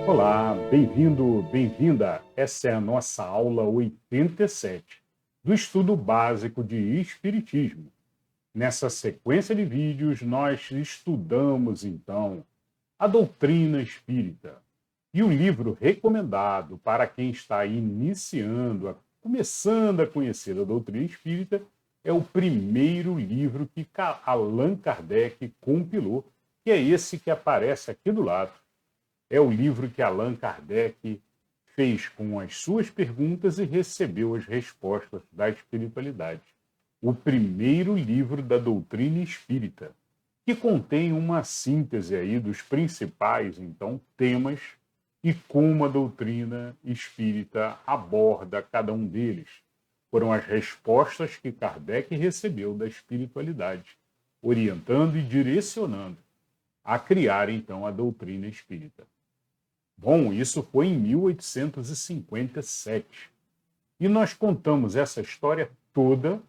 Olá, bem-vindo, bem-vinda. Essa é a nossa aula 87 do estudo básico de Espiritismo. Nessa sequência de vídeos, nós estudamos, então, a doutrina espírita. E o livro recomendado para quem está iniciando, começando a conhecer a doutrina espírita, é o primeiro livro que Allan Kardec compilou, que é esse que aparece aqui do lado. É o livro que Allan Kardec fez com as suas perguntas e recebeu as respostas da espiritualidade. O primeiro livro da doutrina espírita, que contém uma síntese aí dos principais, então, temas e como a doutrina espírita aborda cada um deles. Foram as respostas que Kardec recebeu da espiritualidade, orientando e direcionando a criar, então, a doutrina espírita. Bom, isso foi em 1857. E nós contamos essa história toda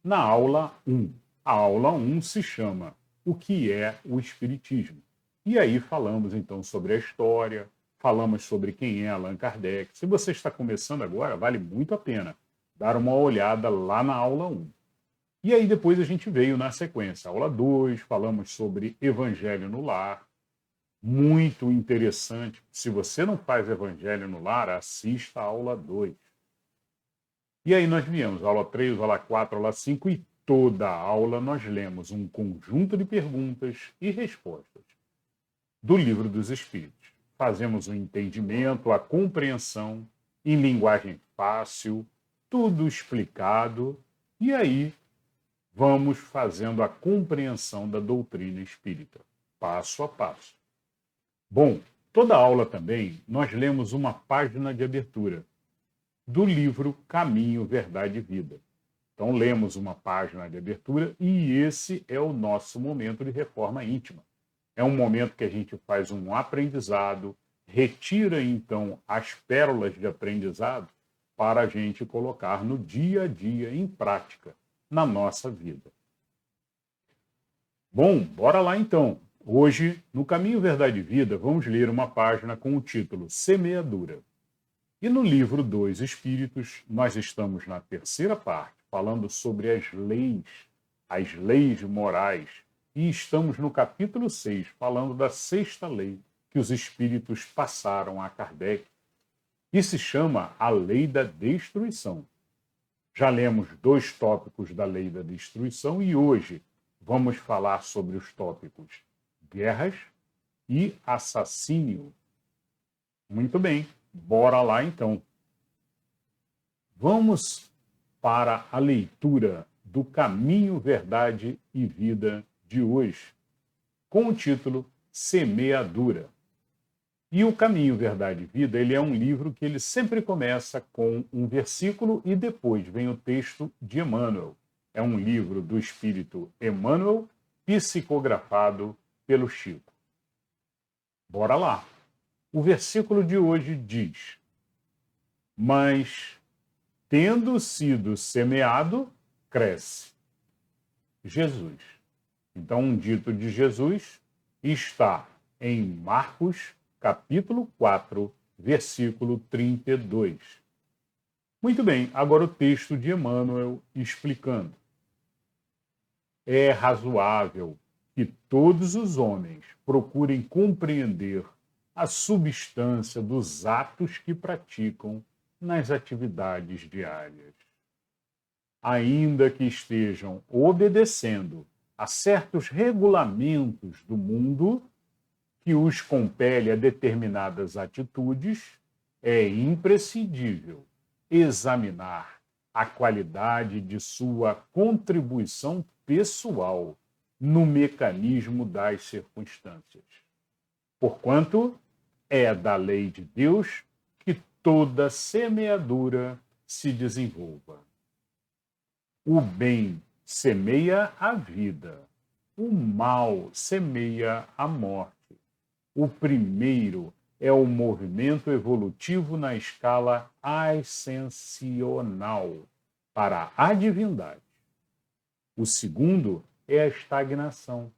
na aula 1. A aula 1 se chama O que é o Espiritismo? E aí falamos então sobre a história, falamos sobre quem é Allan Kardec. Se você está começando agora, vale muito a pena dar uma olhada lá na aula 1. E aí depois a gente veio na sequência. Aula 2, falamos sobre Evangelho no Lar. Muito interessante. Se você não faz Evangelho no Lar, assista a aula 2. E aí nós viemos, aula 3, aula 4, aula 5, e toda a aula nós lemos um conjunto de perguntas e respostas do Livro dos Espíritos. Fazemos o entendimento, a compreensão em linguagem fácil, tudo explicado, e aí vamos fazendo a compreensão da doutrina espírita, passo a passo. Bom, toda aula também nós lemos uma página de abertura do livro Caminho, Verdade e Vida. Então lemos uma página de abertura e esse é o nosso momento de reforma íntima. É um momento que a gente faz um aprendizado, retira então as pérolas de aprendizado para a gente colocar no dia a dia em prática na nossa vida. Bom, bora lá então. Hoje, no Caminho, Verdade e Vida, vamos ler uma página com o título Semeadura. E no livro dos Espíritos, nós estamos na terceira parte, falando sobre as leis morais. E estamos no capítulo 6, falando da sexta lei que os Espíritos passaram a Kardec, que se chama a Lei da Destruição. Já lemos 2 tópicos da Lei da Destruição e hoje vamos falar sobre os tópicos guerras e assassínio. Muito bem, bora lá então. Vamos para a leitura do Caminho, Verdade e Vida de hoje, com o título Semeadura. E o Caminho, Verdade e Vida, ele é um livro que ele sempre começa com um versículo e depois vem o texto de Emmanuel. É um livro do espírito Emmanuel, psicografado pelo Chico. Bora lá. O versículo de hoje diz: mas, tendo sido semeado, cresce. Jesus. Então, um dito de Jesus está em Marcos, capítulo 4, versículo 32. Muito bem, agora o texto de Emmanuel explicando. É razoável que todos os homens procurem compreender a substância dos atos que praticam nas atividades diárias. Ainda que estejam obedecendo a certos regulamentos do mundo que os compele a determinadas atitudes, é imprescindível examinar a qualidade de sua contribuição pessoal no mecanismo das circunstâncias. Porquanto é da lei de Deus que toda semeadura se desenvolva. O bem semeia a vida, o mal semeia a morte. O primeiro é o movimento evolutivo na escala ascensional para a divindade. O segundo é a estagnação.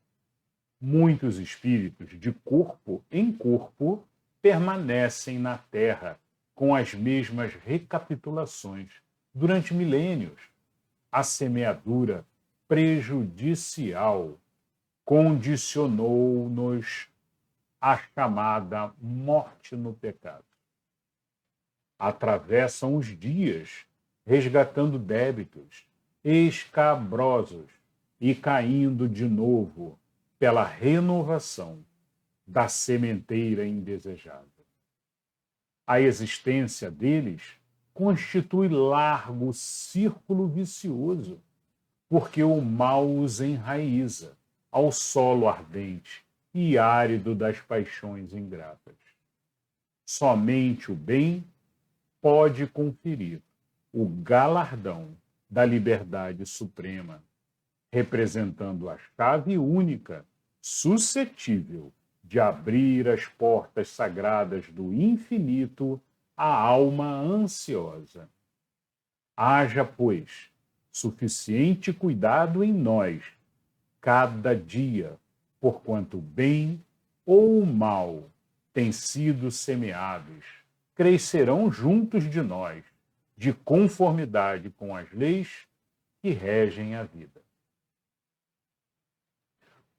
Muitos espíritos, de corpo em corpo, permanecem na Terra com as mesmas recapitulações durante milênios. A semeadura prejudicial condicionou-nos à chamada morte no pecado. Atravessam os dias, resgatando débitos escabrosos e caindo de novo pela renovação da sementeira indesejada. A existência deles constitui largo círculo vicioso, porque o mal os enraiza ao solo ardente e árido das paixões ingratas. Somente o bem pode conferir o galardão da liberdade suprema, representando a chave única suscetível de abrir as portas sagradas do infinito à alma ansiosa. Haja, pois, suficiente cuidado em nós, cada dia, porquanto o bem ou o mal têm sido semeados, crescerão juntos de nós, de conformidade com as leis que regem a vida.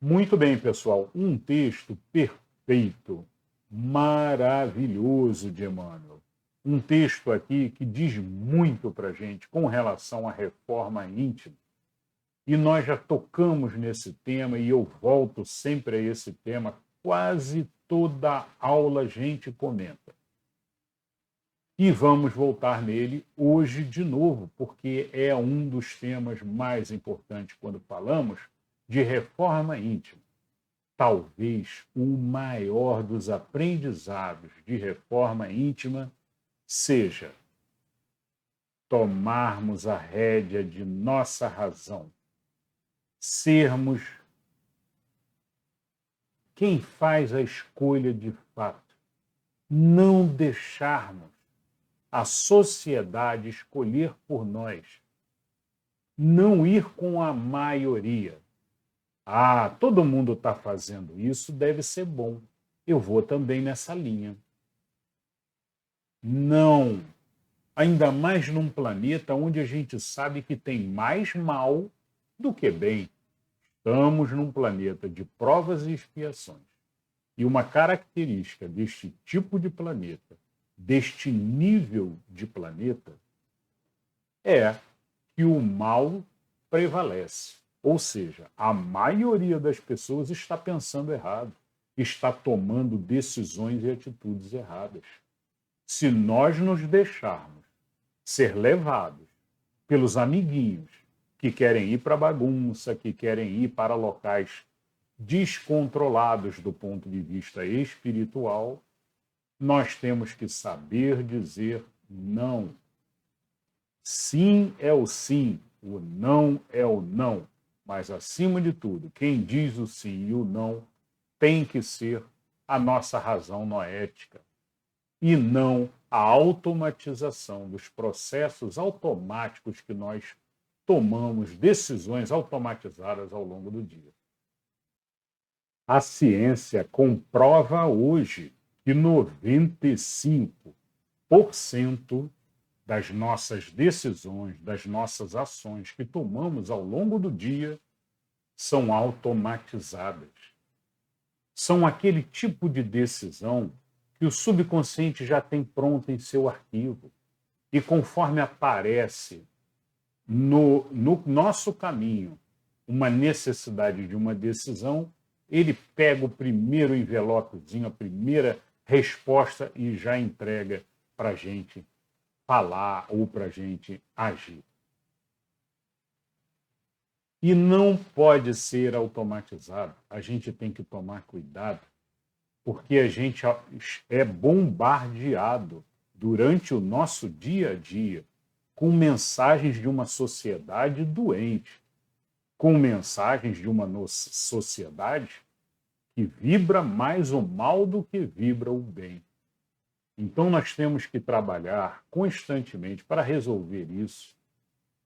Muito bem, pessoal, um texto perfeito, maravilhoso de Emmanuel. Um texto aqui que diz muito para a gente com relação à reforma íntima. E nós já tocamos nesse tema e eu volto sempre a esse tema. Quase toda aula a gente comenta. E vamos voltar nele hoje de novo, porque é um dos temas mais importantes quando falamos de reforma íntima. Talvez o maior dos aprendizados de reforma íntima seja tomarmos a rédea de nossa razão, sermos quem faz a escolha de fato, não deixarmos a sociedade escolher por nós, não ir com a maioria. Ah, todo mundo está fazendo isso, deve ser bom. Eu vou também nessa linha. Não. Ainda mais num planeta onde a gente sabe que tem mais mal do que bem. Estamos num planeta de provas e expiações. E uma característica deste tipo de planeta, deste nível de planeta, é que o mal prevalece. Ou seja, a maioria das pessoas está pensando errado, está tomando decisões e atitudes erradas. Se nós nos deixarmos ser levados pelos amiguinhos que querem ir para a bagunça, que querem ir para locais descontrolados do ponto de vista espiritual, nós temos que saber dizer não. Sim é o sim, o não é o não. Mas, acima de tudo, quem diz o sim e o não tem que ser a nossa razão noética e não a automatização dos processos automáticos que nós tomamos, decisões automatizadas ao longo do dia. A ciência comprova hoje que 95% das nossas decisões, das nossas ações que tomamos ao longo do dia são automatizadas. São aquele tipo de decisão que o subconsciente já tem pronta em seu arquivo. E conforme aparece no nosso caminho uma necessidade de uma decisão, ele pega o primeiro envelopezinho, a primeira resposta e já entrega para a gente falar ou para a gente agir. E não pode ser automatizado. A gente tem que tomar cuidado, porque a gente é bombardeado durante o nosso dia a dia com mensagens de uma sociedade doente, com mensagens de uma sociedade que vibra mais o mal do que vibra o bem. Então, nós temos que trabalhar constantemente para resolver isso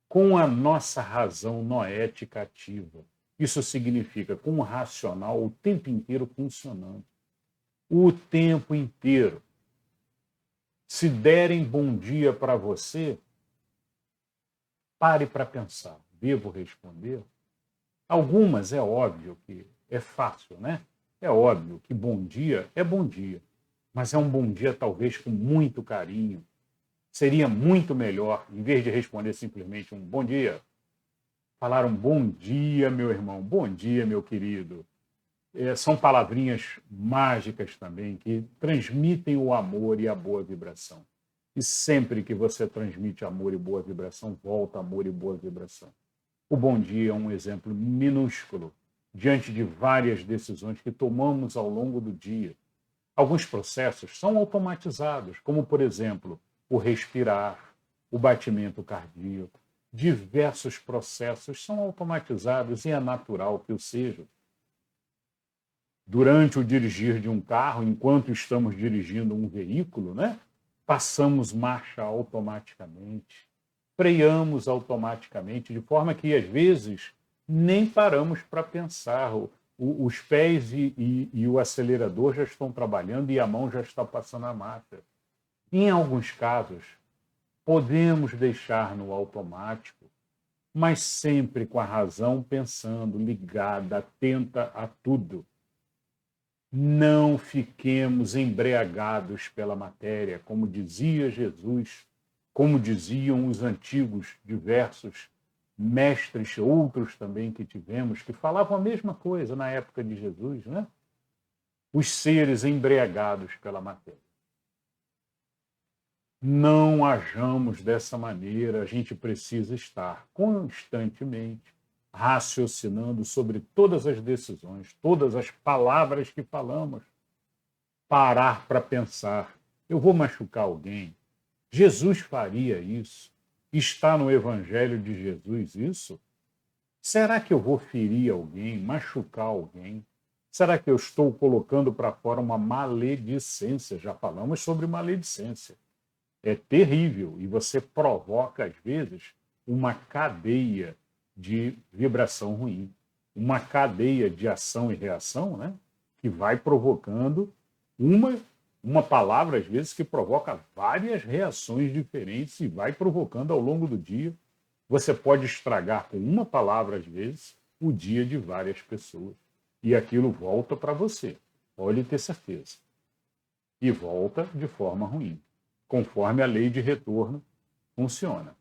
com a nossa razão noética ativa. Isso significa com o racional o tempo inteiro funcionando. o tempo inteiro. Se derem bom dia para você, pare para pensar. Devo responder? Algumas é óbvio que é fácil, né? É óbvio que bom dia é bom dia, mas é um bom dia talvez com muito carinho. Seria muito melhor, em vez de responder simplesmente um bom dia, falar um bom dia, meu irmão, bom dia, meu querido. São palavrinhas mágicas também que transmitem o amor e a boa vibração. E sempre que você transmite amor e boa vibração, volta amor e boa vibração. O bom dia é um exemplo minúsculo diante de várias decisões que tomamos ao longo do dia. Alguns processos são automatizados, como, por exemplo, o respirar, o batimento cardíaco. Diversos processos são automatizados e é natural que o sejam. Durante o dirigir de um carro, enquanto estamos dirigindo um veículo, né? Passamos marcha automaticamente, freamos automaticamente, de forma que, às vezes, nem paramos para pensar. Os pés e o acelerador já estão trabalhando e a mão já está passando a marcha. Em alguns casos, podemos deixar no automático, mas sempre com a razão pensando, ligada, atenta a tudo. Não fiquemos embriagados pela matéria, como dizia Jesus, como diziam os antigos diversos mestres, outros também que tivemos, que falavam a mesma coisa na época de Jesus, né? Os seres embriagados pela matéria. Não hajamos dessa maneira, a gente precisa estar constantemente raciocinando sobre todas as decisões, todas as palavras que falamos. Parar para pensar. Eu vou machucar alguém? Jesus faria isso? Está no Evangelho de Jesus isso? Será que eu vou ferir alguém, machucar alguém? Será que eu estou colocando para fora uma maledicência? Já falamos sobre maledicência. É terrível e você provoca, às vezes, uma cadeia de vibração ruim, uma cadeia de ação e reação, né? Que vai provocando uma palavra, às vezes, que provoca várias reações diferentes e vai provocando ao longo do dia. Você pode estragar com uma palavra, às vezes, o dia de várias pessoas. E aquilo volta para você, pode ter certeza. E volta de forma ruim, conforme a lei de retorno funciona.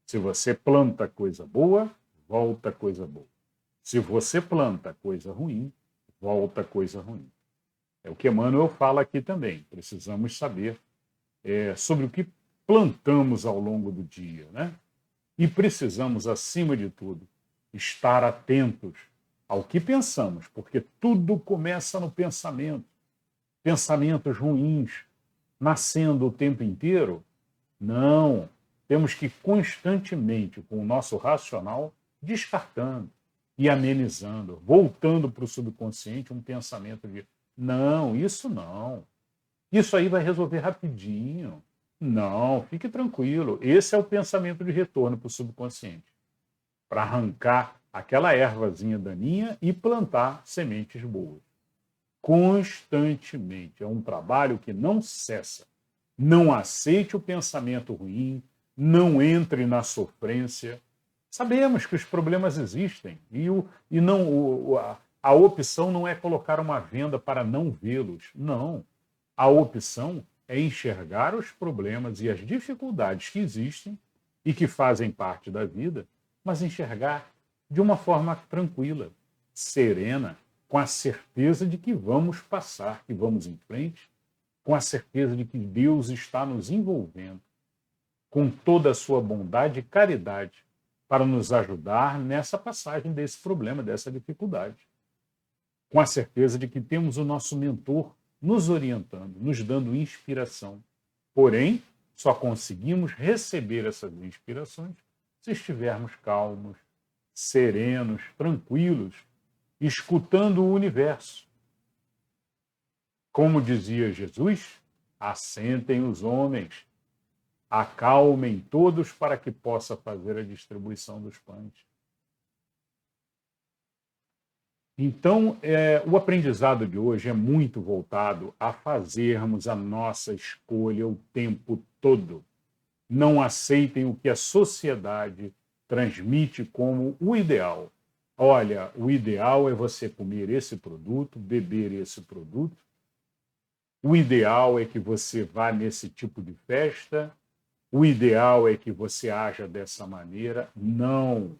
Se você planta coisa boa, volta coisa boa. Se você planta coisa ruim, volta coisa ruim. É o que Emmanuel fala aqui também. Precisamos saber sobre o que plantamos ao longo do dia, né? E precisamos, acima de tudo, estar atentos ao que pensamos, porque tudo começa no pensamento. Pensamentos ruins nascendo o tempo inteiro? Não. Temos que constantemente, com o nosso racional, descartando e amenizando, voltando para o subconsciente um pensamento de não, isso não. Isso aí vai resolver rapidinho. Não, fique tranquilo. Esse é o pensamento de retorno para o subconsciente, para arrancar aquela ervazinha daninha e plantar sementes boas. Constantemente. É um trabalho que não cessa. Não aceite o pensamento ruim, não entre na sofrência. Sabemos que os problemas existem e a opção não é colocar uma venda para não vê-los. Não. A opção é enxergar os problemas e as dificuldades que existem e que fazem parte da vida, mas enxergar de uma forma tranquila, serena, com a certeza de que vamos passar, que vamos em frente, com a certeza de que Deus está nos envolvendo com toda a sua bondade e caridade para nos ajudar nessa passagem desse problema, dessa dificuldade. Com a certeza de que temos o nosso mentor nos orientando, nos dando inspiração. Porém, só conseguimos receber essas inspirações se estivermos calmos, serenos, tranquilos, escutando o universo. Como dizia Jesus, assentem os homens, acalmem todos para que possa fazer a distribuição dos pães. Então, o aprendizado de hoje é muito voltado a fazermos a nossa escolha o tempo todo. Não aceitem o que a sociedade transmite como o ideal. Olha, o ideal é você comer esse produto, beber esse produto. O ideal é que você vá nesse tipo de festa. O ideal é que você haja dessa maneira. Não,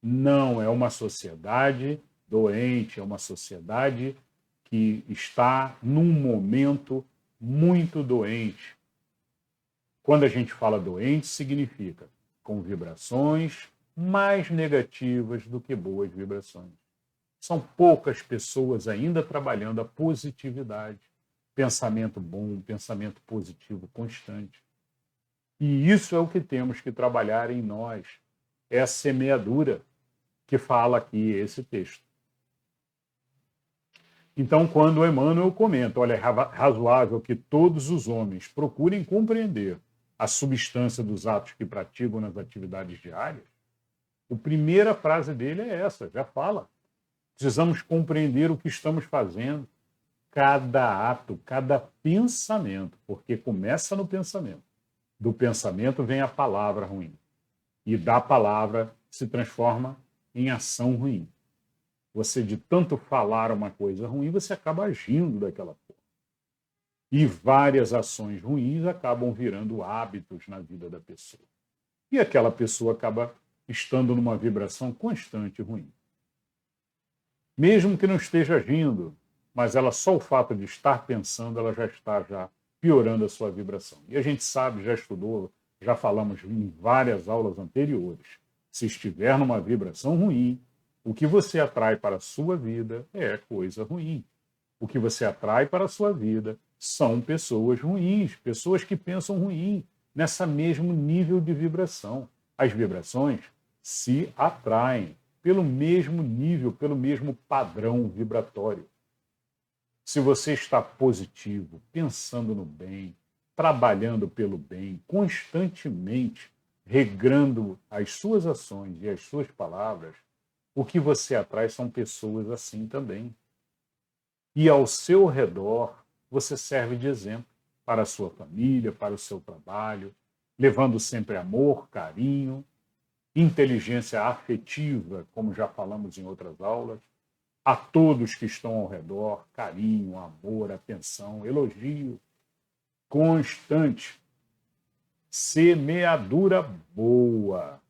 não é uma sociedade doente, é uma sociedade que está num momento muito doente. Quando a gente fala doente, significa com vibrações mais negativas do que boas vibrações. São poucas pessoas ainda trabalhando a positividade, pensamento bom, pensamento positivo constante. E isso é o que temos que trabalhar em nós. É a semeadura que fala aqui esse texto. Então, quando Emmanuel comenta, olha, é razoável que todos os homens procurem compreender a substância dos atos que praticam nas atividades diárias, a primeira frase dele é essa, já fala. Precisamos compreender o que estamos fazendo, cada ato, cada pensamento, porque começa no pensamento. Do pensamento vem a palavra ruim. E da palavra se transforma em ação ruim. Você, de tanto falar uma coisa ruim, você acaba agindo daquela forma. E várias ações ruins acabam virando hábitos na vida da pessoa. E aquela pessoa acaba estando numa vibração constante ruim. Mesmo que não esteja agindo, mas ela só o fato de estar pensando, ela já está piorando a sua vibração. E a gente sabe, já estudou, já falamos em várias aulas anteriores, se estiver numa vibração ruim, o que você atrai para a sua vida é coisa ruim. O que você atrai para a sua vida são pessoas ruins, pessoas que pensam ruim, nessa mesmo nível de vibração. As vibrações se atraem pelo mesmo nível, pelo mesmo padrão vibratório. Se você está positivo, pensando no bem, trabalhando pelo bem, constantemente regrando as suas ações e as suas palavras, o que você atrai são pessoas assim também. E ao seu redor, você serve de exemplo para a sua família, para o seu trabalho, levando sempre amor, carinho, inteligência afetiva, como já falamos em outras aulas, a todos que estão ao redor, carinho, amor, atenção, elogio constante, semeadura boa.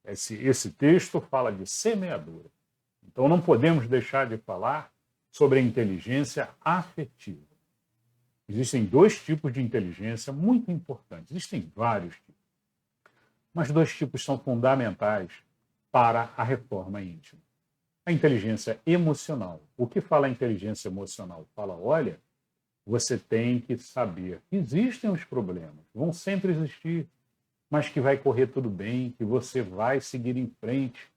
Esse texto fala de semeadura. Então não podemos deixar de falar sobre a inteligência afetiva. Existem dois tipos de inteligência muito importantes. Existem vários tipos. Mas dois tipos são fundamentais para a reforma íntima. A inteligência emocional. O que fala a inteligência emocional? Fala, olha, você tem que saber que existem os problemas, vão sempre existir, mas que vai correr tudo bem, que você vai seguir em frente.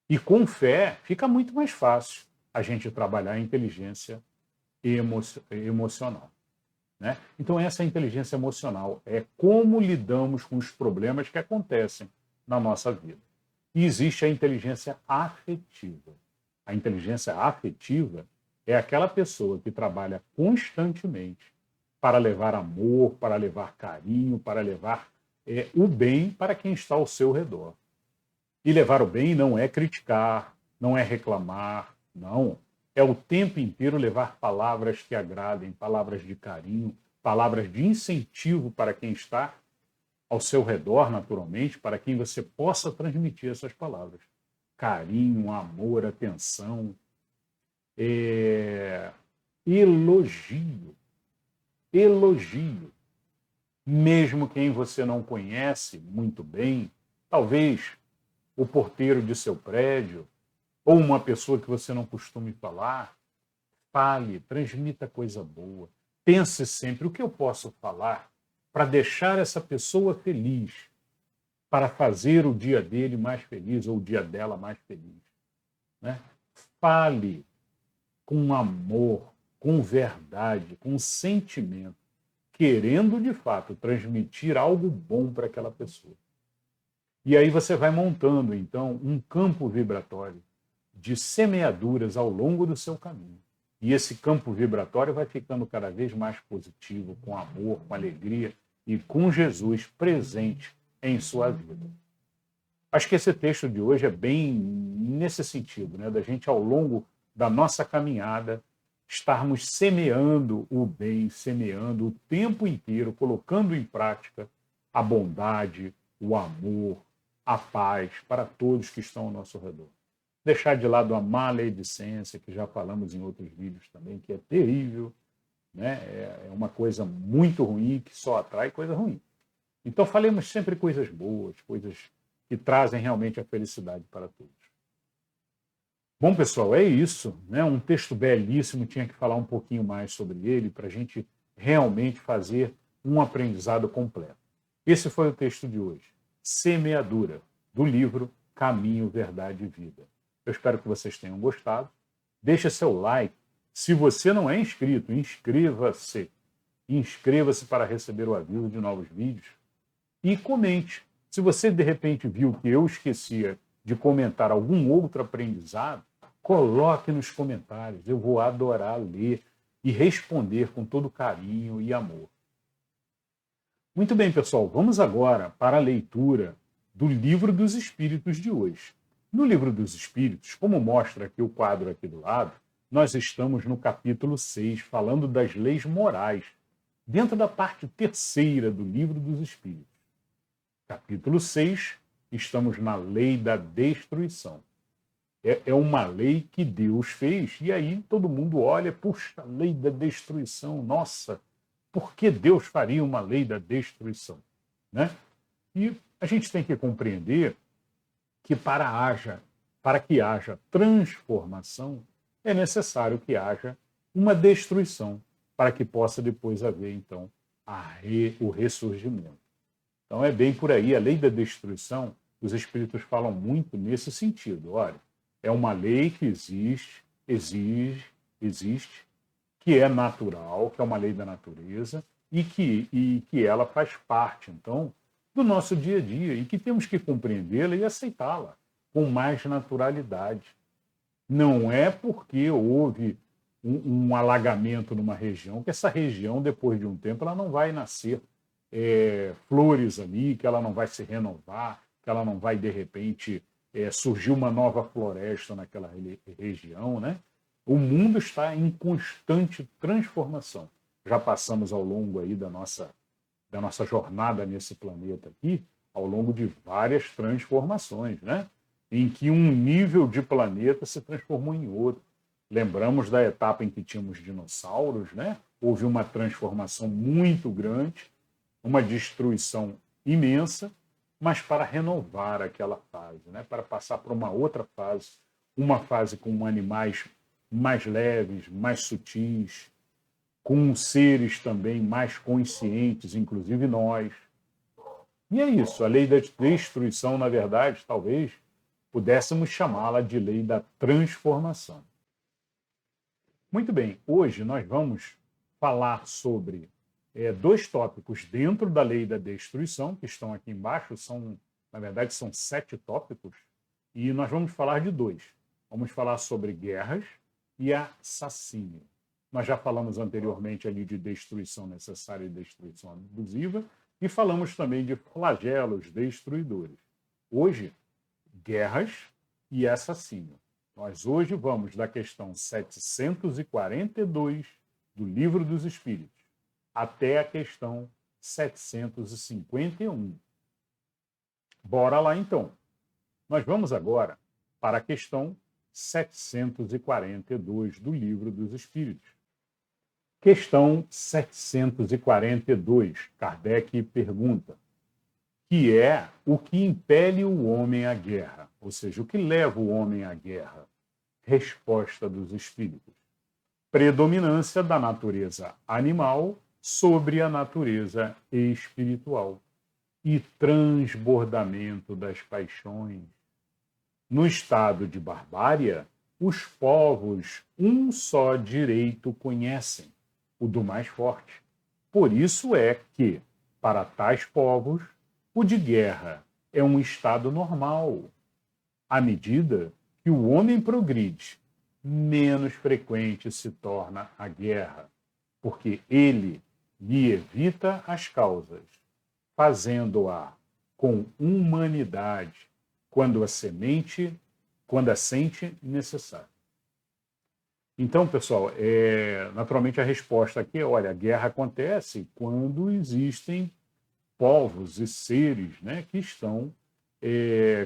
E com fé fica muito mais fácil a gente trabalhar a inteligência emocional. Né? Então, essa inteligência emocional é como lidamos com os problemas que acontecem na nossa vida. E existe a inteligência afetiva. A inteligência afetiva é aquela pessoa que trabalha constantemente para levar amor, para levar carinho, para levar o bem para quem está ao seu redor. E levar o bem não é criticar, não é reclamar, não. É o tempo inteiro levar palavras que agradem, palavras de carinho, palavras de incentivo para quem está ao seu redor, naturalmente, para quem você possa transmitir essas palavras. Carinho, amor, atenção, elogio. Elogio. Mesmo quem você não conhece muito bem, talvez o porteiro de seu prédio, ou uma pessoa que você não costume falar, fale, transmita coisa boa. Pense sempre o que eu posso falar para deixar essa pessoa feliz, para fazer o dia dele mais feliz ou o dia dela mais feliz. Né? Fale com amor, com verdade, com sentimento, querendo de fato transmitir algo bom para aquela pessoa. E aí você vai montando, então, um campo vibratório de semeaduras ao longo do seu caminho. E esse campo vibratório vai ficando cada vez mais positivo, com amor, com alegria e com Jesus presente em sua vida. Acho que esse texto de hoje é bem nesse sentido, né? Da gente, ao longo da nossa caminhada, estarmos semeando o bem, semeando o tempo inteiro, colocando em prática a bondade, o amor, a paz para todos que estão ao nosso redor. Deixar de lado a maledicência, que já falamos em outros vídeos também, que é terrível, né? É uma coisa muito ruim, que só atrai coisa ruim. Então, falemos sempre coisas boas, coisas que trazem realmente a felicidade para todos. Bom, pessoal, é isso, né? Um texto belíssimo, tinha que falar um pouquinho mais sobre ele para a gente realmente fazer um aprendizado completo. Esse foi o texto de hoje, Semeadura, do livro Caminho, Verdade e Vida. Eu espero que vocês tenham gostado. Deixe seu like. Se você não é inscrito, inscreva-se. Inscreva-se para receber o aviso de novos vídeos. E comente. Se você, de repente, viu que eu esquecia de comentar algum outro aprendizado, coloque nos comentários. Eu vou adorar ler e responder com todo carinho e amor. Muito bem, pessoal. Vamos agora para a leitura do Livro dos Espíritos de hoje. No Livro dos Espíritos, como mostra aqui o quadro aqui do lado, nós estamos no capítulo 6, falando das leis morais, dentro da parte terceira do Livro dos Espíritos. Capítulo 6, estamos na lei da destruição. É uma lei que Deus fez, e aí todo mundo olha, puxa, lei da destruição, nossa, por que Deus faria uma lei da destruição? Né? E a gente tem que compreender que para que haja transformação, é necessário que haja uma destruição, para que possa depois haver, então, o ressurgimento. Então é bem por aí, a lei da destruição, os espíritos falam muito nesse sentido. Olha, é uma lei que existe, que é natural, que é uma lei da natureza, e que ela faz parte, então, do nosso dia a dia, e que temos que compreendê-la e aceitá-la com mais naturalidade. Não é porque houve um alagamento numa região que essa região, depois de um tempo, ela não vai nascer flores ali, que ela não vai se renovar, que ela não vai, de repente, surgir uma nova floresta naquela região, né? O mundo está em constante transformação. Já passamos ao longo aí da nossa jornada nesse planeta aqui, ao longo de várias transformações, né? Em que um nível de planeta se transformou em outro. Lembramos da etapa em que tínhamos dinossauros, né? Houve uma transformação muito grande, uma destruição imensa, mas para renovar aquela fase, né? Para passar para uma outra fase, uma fase com animais mais leves, mais sutis, com seres também mais conscientes, inclusive nós. E é isso, a lei da destruição, na verdade, talvez pudéssemos chamá-la de lei da transformação. Muito bem, hoje nós vamos falar sobre dois tópicos dentro da lei da destruição, que estão aqui embaixo, na verdade são 7 tópicos, e nós vamos falar de 2. Vamos falar sobre guerras e assassínio. Nós já falamos anteriormente ali de destruição necessária e destruição abusiva, e falamos também de flagelos destruidores. Hoje, guerras e assassínio. Nós hoje vamos da questão 742 do Livro dos Espíritos até a questão 751. Bora lá, então. Nós vamos agora para a questão 742 do Livro dos Espíritos. Questão 742. Kardec pergunta: que é o que impele o homem à guerra? Ou seja, o que leva o homem à guerra? Resposta dos espíritos: predominância da natureza animal sobre a natureza espiritual e transbordamento das paixões. No estado de barbárie, os povos um só direito conhecem, o do mais forte. Por isso é que, para tais povos, o de guerra é um estado normal, à medida que o homem progride, menos frequente se torna a guerra, porque ele lhe evita as causas, fazendo-a com humanidade quando a sente necessário. Então, pessoal, naturalmente a resposta aqui é, olha, a guerra acontece quando existem povos e seres, né, que estão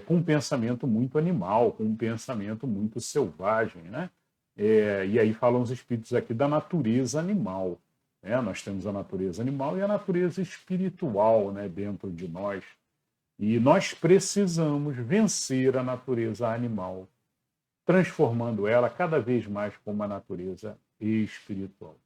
com um pensamento muito animal, com um pensamento muito selvagem, né? E aí falam os espíritos aqui da natureza animal. Né? Nós temos a natureza animal e a natureza espiritual, né, dentro de nós. E nós precisamos vencer a natureza animal, transformando ela cada vez mais como uma natureza espiritual.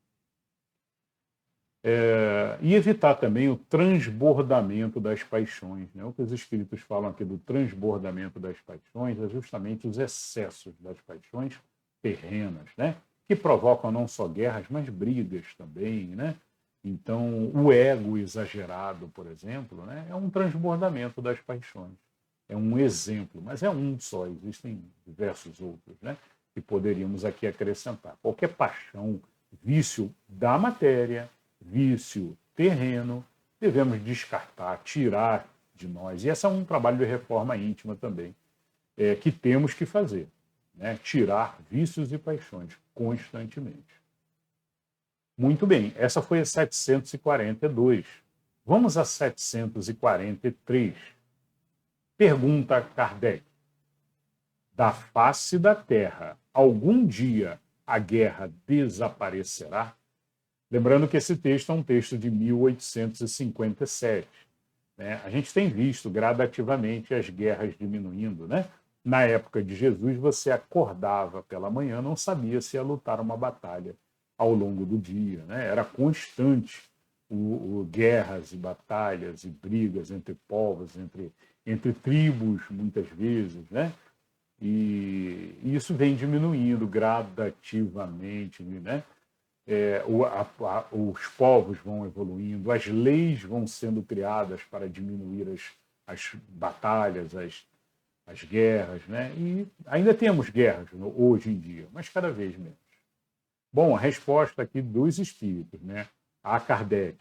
E evitar também o transbordamento das paixões. Né? O que os espíritos falam aqui do transbordamento das paixões é justamente os excessos das paixões terrenas, né? Que provocam não só guerras, mas brigas também. Né? Então, o ego exagerado, por exemplo, né, é um transbordamento das paixões. É um exemplo, mas é um só, existem diversos outros, né, que poderíamos aqui acrescentar. Qualquer paixão, vício da matéria, vício terreno, devemos descartar, tirar de nós. E esse é um trabalho de reforma íntima também, que temos que fazer, né? Tirar vícios e paixões constantemente. Muito bem, essa foi a 742. Vamos a 743. Pergunta Kardec. Da face da Terra, algum dia a guerra desaparecerá? Lembrando que esse texto é um texto de 1857. Né? A gente tem visto gradativamente as guerras diminuindo. Né? Na época de Jesus, você acordava pela manhã, não sabia se ia lutar uma batalha ao longo do dia. Né? Era constante guerras e batalhas e brigas entre povos, entre tribos, muitas vezes. Né? E isso vem diminuindo gradativamente. Né? Os povos vão evoluindo, as leis vão sendo criadas para diminuir as batalhas, as guerras, né? E ainda temos guerras hoje em dia, mas cada vez menos. Bom, a resposta aqui dos espíritos, né, a Kardec,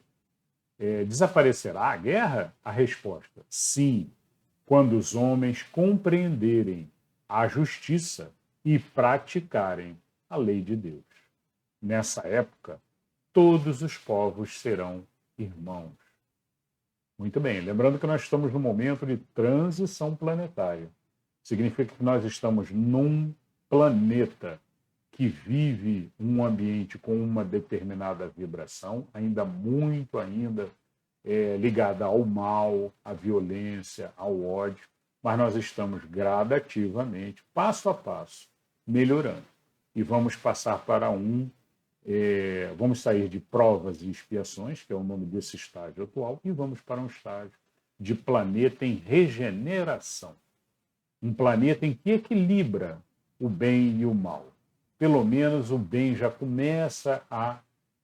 desaparecerá a guerra? A resposta, sim, quando os homens compreenderem a justiça e praticarem a lei de Deus. Nessa época, todos os povos serão irmãos. Muito bem, lembrando que nós estamos num momento de transição planetária. Significa que nós estamos num planeta que vive um ambiente com uma determinada vibração, muito ligada ao mal, à violência, ao ódio, mas nós estamos gradativamente, passo a passo, melhorando. E vamos passar para vamos sair de provas e expiações, que é o nome desse estágio atual, e vamos para um estágio de planeta em regeneração. Um planeta em que equilibra o bem e o mal. Pelo menos o bem já começa a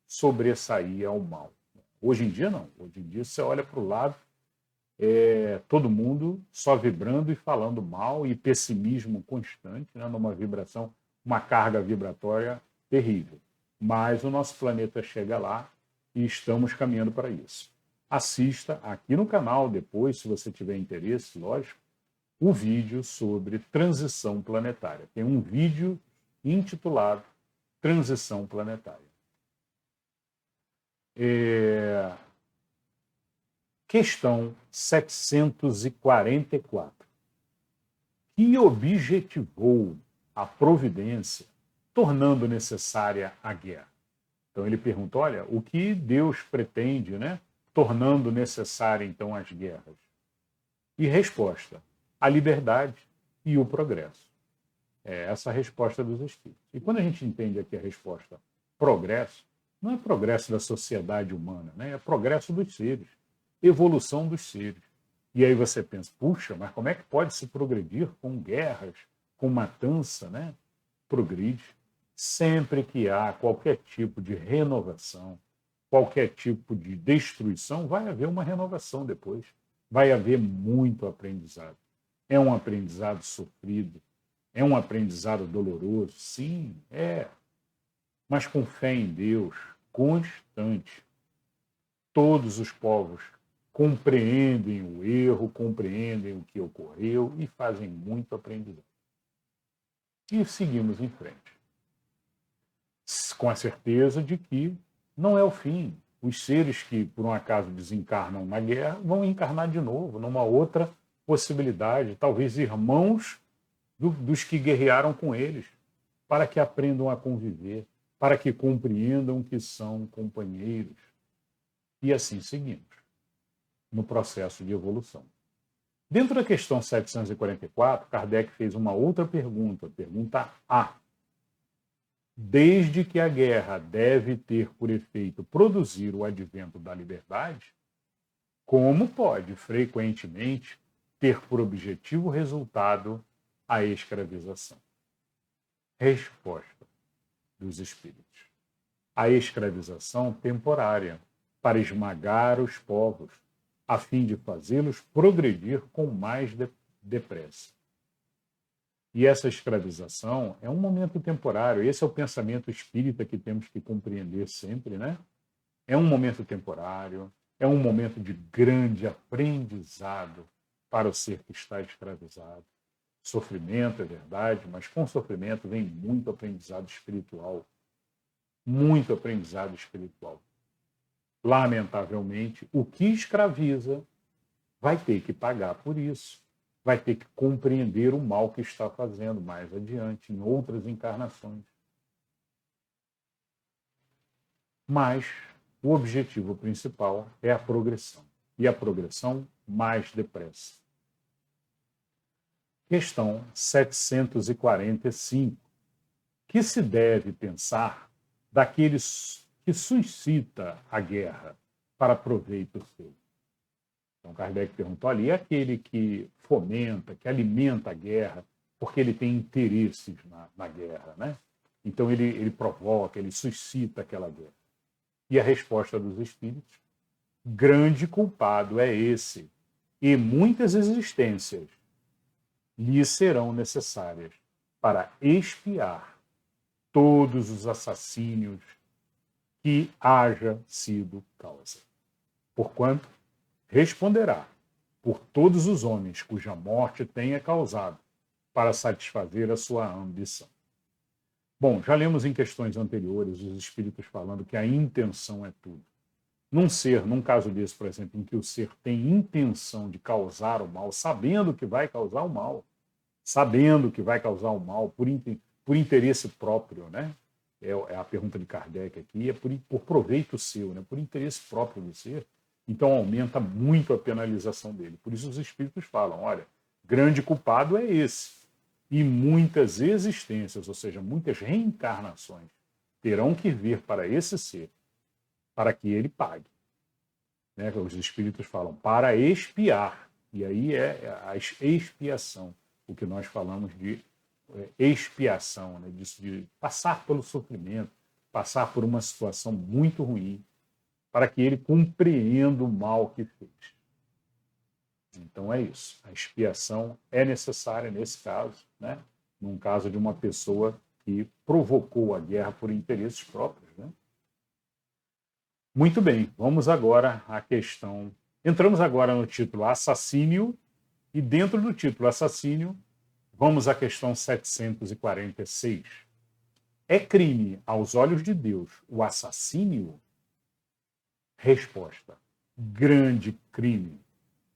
sobressair ao mal. Hoje em dia, não. Hoje em dia, você olha para o lado, todo mundo só vibrando e falando mal, e pessimismo constante, né, numa vibração, uma carga vibratória terrível. Mas o nosso planeta chega lá e estamos caminhando para isso. Assista aqui no canal depois, se você tiver interesse, lógico, o vídeo sobre transição planetária. Tem um vídeo intitulado Transição Planetária. Questão 744. Que objetivou a providência tornando necessária a guerra? Então ele pergunta, olha, o que Deus pretende, né, tornando necessária então as guerras? E resposta, a liberdade e o progresso. É essa a resposta dos espíritos. E quando a gente entende aqui a resposta progresso, não é progresso da sociedade humana, né? É progresso dos seres, evolução dos seres. E aí você pensa, puxa, mas como é que pode se progredir com guerras, com matança, né? Progride. Sempre que há qualquer tipo de renovação, qualquer tipo de destruição, vai haver uma renovação depois. Vai haver muito aprendizado. É um aprendizado sofrido, É um aprendizado doloroso? Sim, é. Mas com fé em Deus, constante. Todos os povos compreendem o erro, compreendem o que ocorreu e fazem muito aprendizado. E seguimos em frente. Com a certeza de que não é o fim. Os seres que, por um acaso, desencarnam na guerra vão encarnar de novo, numa outra possibilidade, talvez irmãos dos que guerrearam com eles, para que aprendam a conviver, para que compreendam que são companheiros. E assim seguimos, no processo de evolução. Dentro da questão 744, Kardec fez uma outra pergunta, pergunta A. Desde que a guerra deve ter por efeito produzir o advento da liberdade, como pode, frequentemente, ter por objetivo resultado a escravização? Resposta dos espíritos. A escravização temporária, para esmagar os povos, a fim de fazê-los progredir com mais depressa. E essa escravização é um momento temporário. Esse é o pensamento espírita que temos que compreender sempre, né? É um momento temporário, é um momento de grande aprendizado para o ser que está escravizado. Sofrimento, é verdade, mas com sofrimento vem muito aprendizado espiritual. Muito aprendizado espiritual. Lamentavelmente, o que escraviza vai ter que pagar por isso. Vai ter que compreender o mal que está fazendo mais adiante, em outras encarnações. Mas o objetivo principal é a progressão. E a progressão mais depressa. Questão 745. Que se deve pensar daqueles que suscita a guerra para proveito seu? Então, Kardec perguntou ali, é aquele que fomenta, que alimenta a guerra, porque ele tem interesses na guerra, né? Então, ele provoca, ele suscita aquela guerra. E a resposta dos espíritos, grande culpado é esse, e muitas existências lhe serão necessárias para expiar todos os assassínios que haja sido causa. Porquanto, responderá por todos os homens cuja morte tenha causado, para satisfazer a sua ambição. Bom, já lemos em questões anteriores os espíritos falando que a intenção é tudo. Num caso desse, por exemplo, em que o ser tem intenção de causar o mal, sabendo que vai causar o mal, por interesse próprio, né? É a pergunta de Kardec aqui, é por proveito seu, né? Por interesse próprio do ser. Então aumenta muito a penalização dele. Por isso os espíritos falam, olha, grande culpado é esse. E muitas existências, ou seja, muitas reencarnações, terão que vir para esse ser, para que ele pague. Né? Os espíritos falam, para expiar. E aí é a expiação, o que nós falamos de expiação, né? de passar pelo sofrimento, passar por uma situação muito ruim, para que ele compreenda o mal que fez. Então é isso. A expiação é necessária nesse caso, né? Num caso de uma pessoa que provocou a guerra por interesses próprios. Né? Muito bem, vamos agora à questão. Entramos agora no título Assassínio, e dentro do título Assassínio, vamos à questão 746. É crime, aos olhos de Deus, o assassínio? Resposta: grande crime,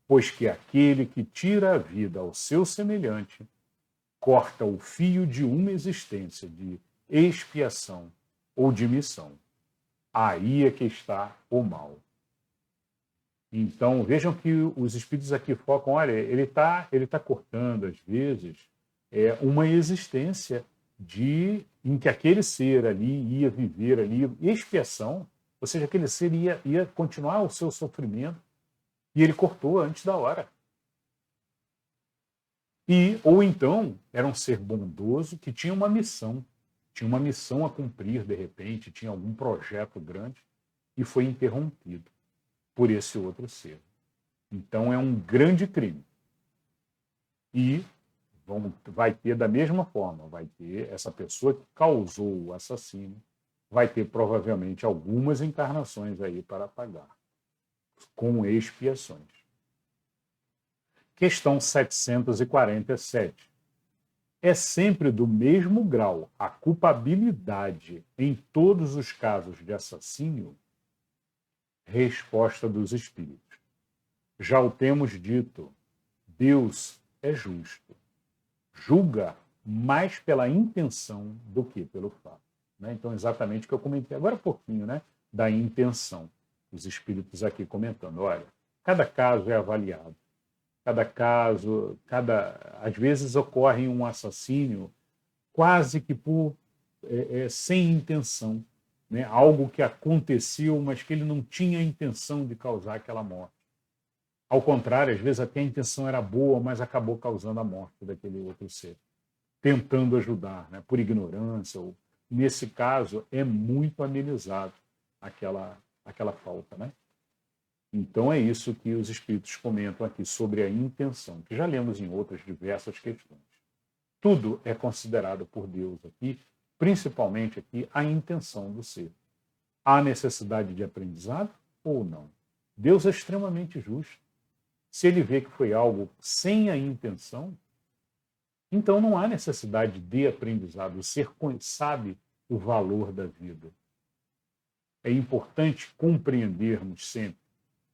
pois que aquele que tira a vida ao seu semelhante corta o fio de uma existência de expiação ou de missão. Aí é que está o mal. Então, vejam que os espíritos aqui focam, olha, ele tá cortando, às vezes, uma existência em que aquele ser ali ia viver ali, expiação, ou seja, aquele ser ia continuar o seu sofrimento, e ele cortou antes da hora. Ou então, era um ser bondoso que tinha uma missão a cumprir, de repente, tinha algum projeto grande, e foi interrompido por esse outro ser. Então, é um grande crime. E vai ter da mesma forma, vai ter essa pessoa que causou o assassínio, vai ter provavelmente algumas encarnações aí para pagar, com expiações. Questão 747. É sempre do mesmo grau a culpabilidade em todos os casos de assassínio? Resposta dos espíritos. Já o temos dito, Deus é justo. Julga mais pela intenção do que pelo fato. Né? Então, exatamente o que eu comentei agora há pouquinho, né? Da intenção. Os espíritos aqui comentando, olha, cada caso é avaliado. Cada caso, às vezes ocorre um assassínio quase que sem intenção. Né? Algo que aconteceu, mas que ele não tinha a intenção de causar aquela morte. Ao contrário, às vezes até a intenção era boa, mas acabou causando a morte daquele outro ser, tentando ajudar, né? Por ignorância. Ou, nesse caso, é muito amenizado aquela falta. Né? Então é isso que os espíritos comentam aqui sobre a intenção, que já lemos em outras diversas questões. Tudo é considerado por Deus aqui, principalmente aqui a intenção do ser. Há necessidade de aprendizado ou não? Deus é extremamente justo. Se ele vê que foi algo sem a intenção, então não há necessidade de aprendizado. O ser sabe o valor da vida. É importante compreendermos sempre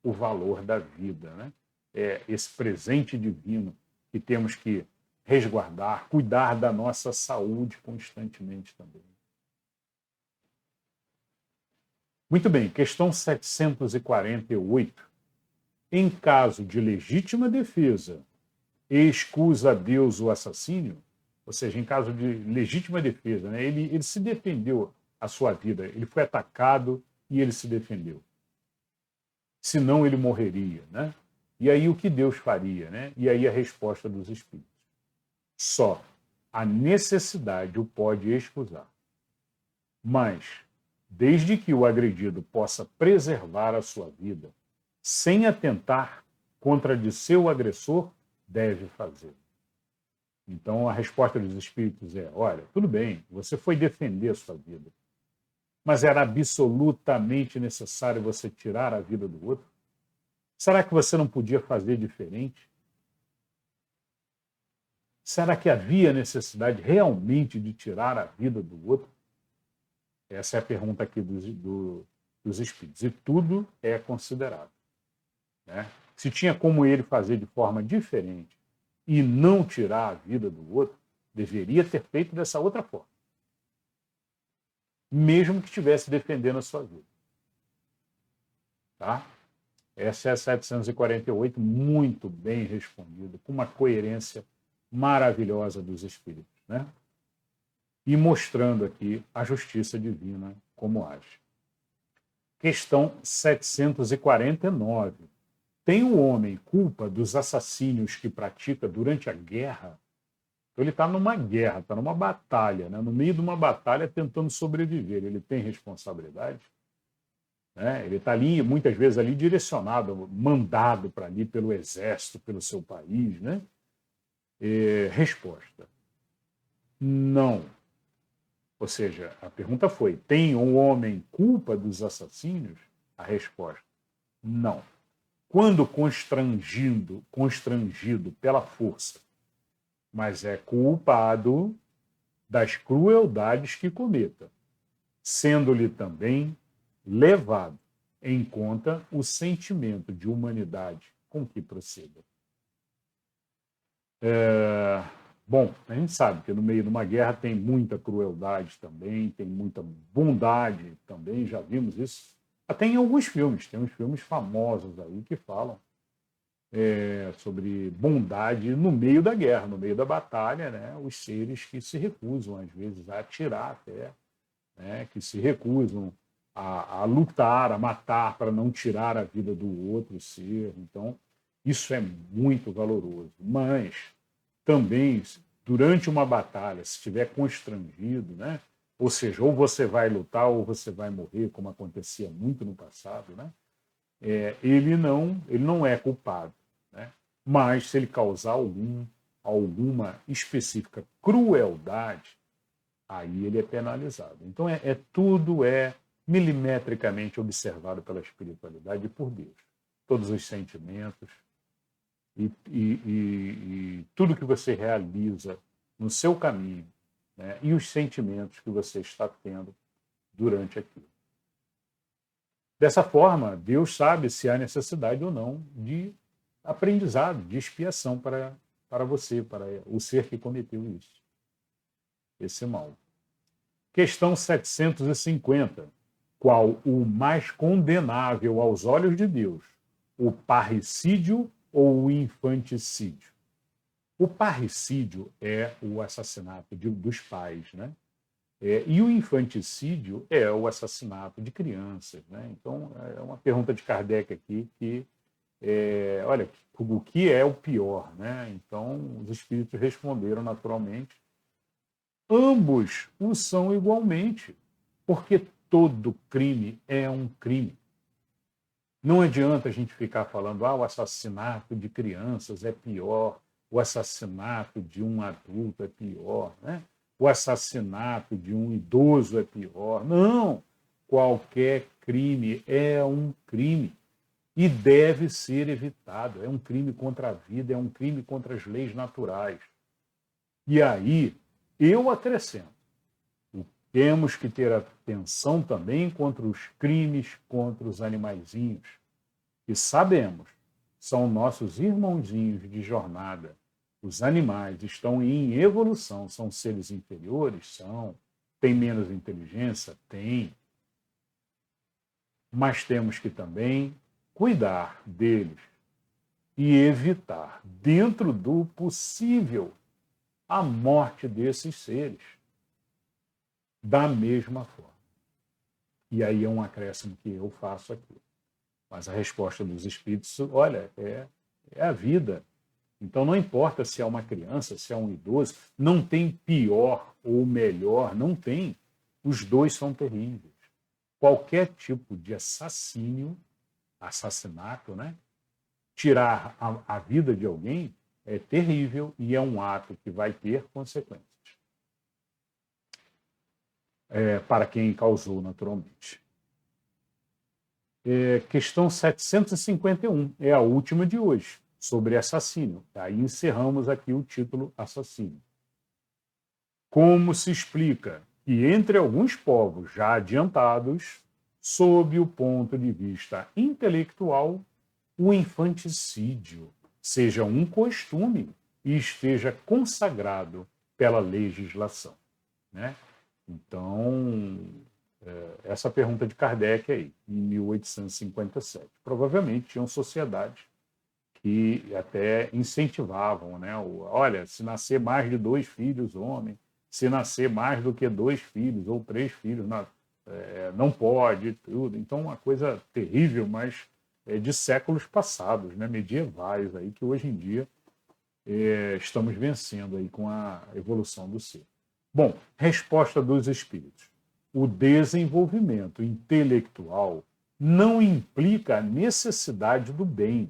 o valor da vida, né? É esse presente divino que temos que resguardar, cuidar da nossa saúde constantemente também. Muito bem, questão 748. Em caso de legítima defesa, excusa a Deus o assassínio? Ou seja, em caso de legítima defesa, né? Ele se defendeu a sua vida, ele foi atacado e ele se defendeu. Senão ele morreria, né? E aí o que Deus faria, né? E aí a resposta dos espíritos. Só a necessidade o pode excusar. Mas, desde que o agredido possa preservar a sua vida, sem atentar contra de seu agressor, deve fazer. Então a resposta dos espíritos é: olha, tudo bem, você foi defender a sua vida, mas era absolutamente necessário você tirar a vida do outro? Será que você não podia fazer diferente? Será que havia necessidade realmente de tirar a vida do outro? Essa é a pergunta aqui dos espíritos. E tudo é considerado. Né? Se tinha como ele fazer de forma diferente e não tirar a vida do outro, deveria ter feito dessa outra forma. Mesmo que estivesse defendendo a sua vida. Tá? Essa é a 748, muito bem respondida, com uma coerência maravilhosa dos espíritos, né? E mostrando aqui a justiça divina como age. Questão 749. Tem o homem culpa dos assassínios que pratica durante a guerra? Então ele está numa guerra, está numa batalha, né? No meio de uma batalha tentando sobreviver. Ele tem responsabilidade? Né? Ele está ali, muitas vezes, ali direcionado, mandado para ali pelo exército, pelo seu país. Né? Resposta: não. Ou seja, a pergunta foi: tem um homem culpa dos assassínios? A resposta: não. Quando constrangido pela força, mas é culpado das crueldades que cometa, sendo-lhe também levado em conta o sentimento de humanidade com que proceda. Bom, a gente sabe que no meio de uma guerra tem muita crueldade também, tem muita bondade também, já vimos isso. Até em alguns filmes, tem uns filmes famosos aí que falam sobre bondade no meio da guerra, no meio da batalha, né? Os seres que se recusam, às vezes, a atirar até, né? Que se recusam a lutar, a matar, para não tirar a vida do outro ser. Então, isso é muito valoroso. Mas, também, durante uma batalha, se estiver constrangido, né? Ou seja, ou você vai lutar ou você vai morrer, como acontecia muito no passado, né? Ele não é culpado. Né? Mas, se ele causar algum alguma específica crueldade, aí ele é penalizado. Então, tudo é milimetricamente observado pela espiritualidade e por Deus. Todos os sentimentos e tudo que você realiza no seu caminho, né, e os sentimentos que você está tendo durante aquilo. Dessa forma, Deus sabe se há necessidade ou não de aprendizado, de expiação para você, para o ser que cometeu isso, esse mal. Questão 750. Qual o mais condenável aos olhos de Deus? O parricídio ou o infanticídio? O parricídio é o assassinato dos pais, né? E o infanticídio é o assassinato de crianças, né? Então, é uma pergunta de Kardec aqui que, olha, o que é o pior, né? Então, os espíritos responderam naturalmente. Ambos o são igualmente, porque todo crime é um crime. Não adianta a gente ficar falando, o assassinato de crianças é pior, o assassinato de um adulto é pior, né? O assassinato de um idoso é pior. Não! Qualquer crime é um crime e deve ser evitado. É um crime contra a vida, é um crime contra as leis naturais. E aí, eu acrescento, temos que ter atenção também contra os crimes contra os animaizinhos, que sabemos, são nossos irmãozinhos de jornada. Os animais estão em evolução, são seres inferiores? São. Têm menos inteligência? Tem. Mas temos que também cuidar deles e evitar, dentro do possível, a morte desses seres. Da mesma forma. E aí é um acréscimo que eu faço aqui. Mas a resposta dos espíritos, olha, é a vida. Então não importa se é uma criança, se é um idoso, não tem pior ou melhor, não tem. Os dois são terríveis. Qualquer tipo de assassinato, né? Tirar a vida de alguém é terrível e é um ato que vai ter consequências. Para quem causou, naturalmente. Questão 751, é a última de hoje, sobre assassínio. Aí encerramos aqui o título assassínio. Como se explica que entre alguns povos já adiantados, sob o ponto de vista intelectual, o infanticídio seja um costume e esteja consagrado pela legislação, né? Então, essa pergunta de Kardec aí, em 1857. Provavelmente tinham sociedades que até incentivavam, né? Olha, se nascer mais de 2 filhos, homem, se nascer mais do que 2 filhos ou 3 filhos, não pode, tudo. Então, uma coisa terrível, mas de séculos passados, né? Medievais, aí, que hoje em dia estamos vencendo aí com a evolução do ser. Bom, resposta dos espíritos. O desenvolvimento intelectual não implica a necessidade do bem.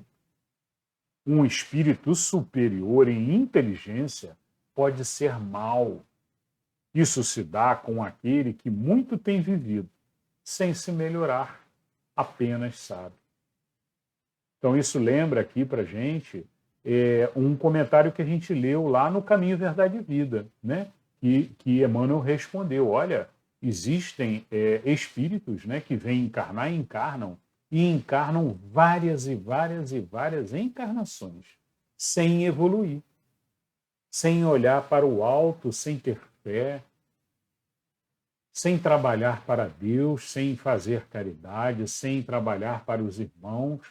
Um espírito superior em inteligência pode ser mau. Isso se dá com aquele que muito tem vivido, sem se melhorar, apenas sabe. Então, isso lembra aqui para a gente um comentário que a gente leu lá no Caminho, Verdade e Vida, né? Que Emmanuel respondeu, olha, existem espíritos, né, que vêm encarnar e encarnam várias e várias e várias encarnações, sem evoluir, sem olhar para o alto, sem ter fé, sem trabalhar para Deus, sem fazer caridade, sem trabalhar para os irmãos,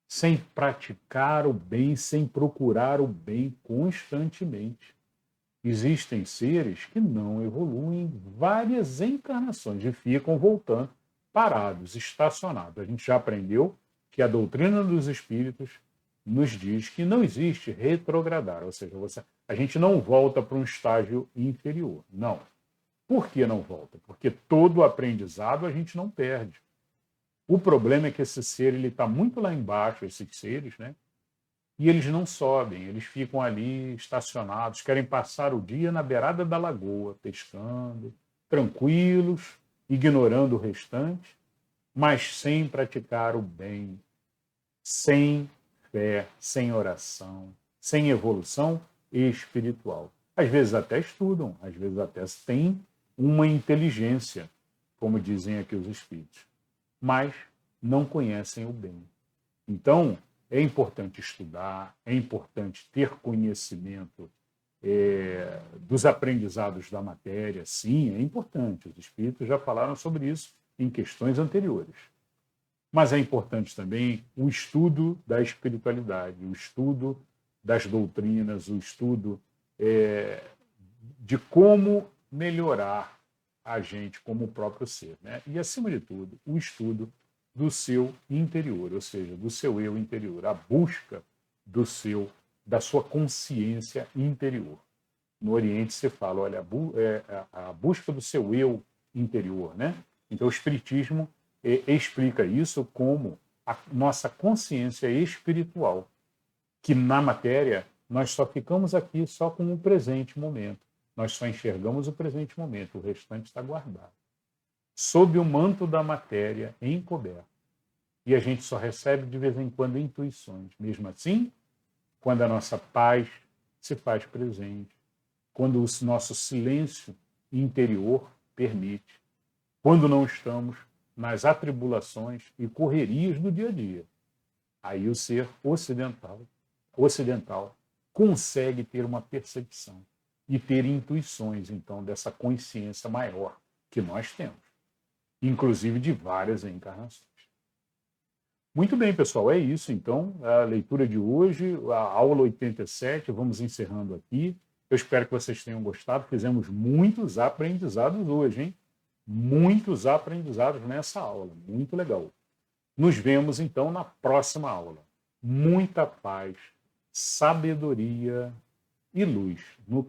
sem praticar o bem, sem procurar o bem constantemente. Existem seres que não evoluem várias encarnações e ficam voltando, parados, estacionados. A gente já aprendeu que a doutrina dos espíritos nos diz que não existe retrogradar, ou seja, a gente não volta para um estágio inferior. Não. Por que não volta? Porque todo aprendizado a gente não perde. O problema é que esse ser está muito lá embaixo, esses seres, né? e eles não sobem, eles ficam ali estacionados, querem passar o dia na beirada da lagoa, pescando, tranquilos, ignorando o restante, mas sem praticar o bem, sem fé, sem oração, sem evolução espiritual. Às vezes até estudam, às vezes até têm uma inteligência, como dizem aqui os espíritos, mas não conhecem o bem. Então, é importante estudar, é importante ter conhecimento dos aprendizados da matéria, sim, é importante. Os espíritos já falaram sobre isso em questões anteriores. Mas é importante também o estudo da espiritualidade, o estudo das doutrinas, o estudo de como melhorar a gente como o próprio ser, né? E, acima de tudo, o estudo do seu interior, ou seja, do seu eu interior, a busca da sua consciência interior. No Oriente se fala, olha, a busca do seu eu interior, né? Então o Espiritismo explica isso como a nossa consciência espiritual, que na matéria nós só ficamos aqui só com o presente momento. Nós só enxergamos o presente momento, o restante está guardado. Sob o manto da matéria encoberto. E a gente só recebe de vez em quando intuições. Mesmo assim, quando a nossa paz se faz presente, quando o nosso silêncio interior permite, quando não estamos nas atribulações e correrias do dia a dia. Aí o ser ocidental consegue ter uma percepção e ter intuições, então, dessa consciência maior que nós temos, inclusive de várias encarnações. Muito bem, pessoal, é isso, então, a leitura de hoje, a aula 87, vamos encerrando aqui. Eu espero que vocês tenham gostado, fizemos muitos aprendizados hoje, hein? Muitos aprendizados nessa aula, muito legal. Nos vemos, então, na próxima aula. Muita paz, sabedoria e luz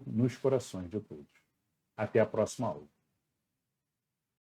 nos corações de todos. Até a próxima aula.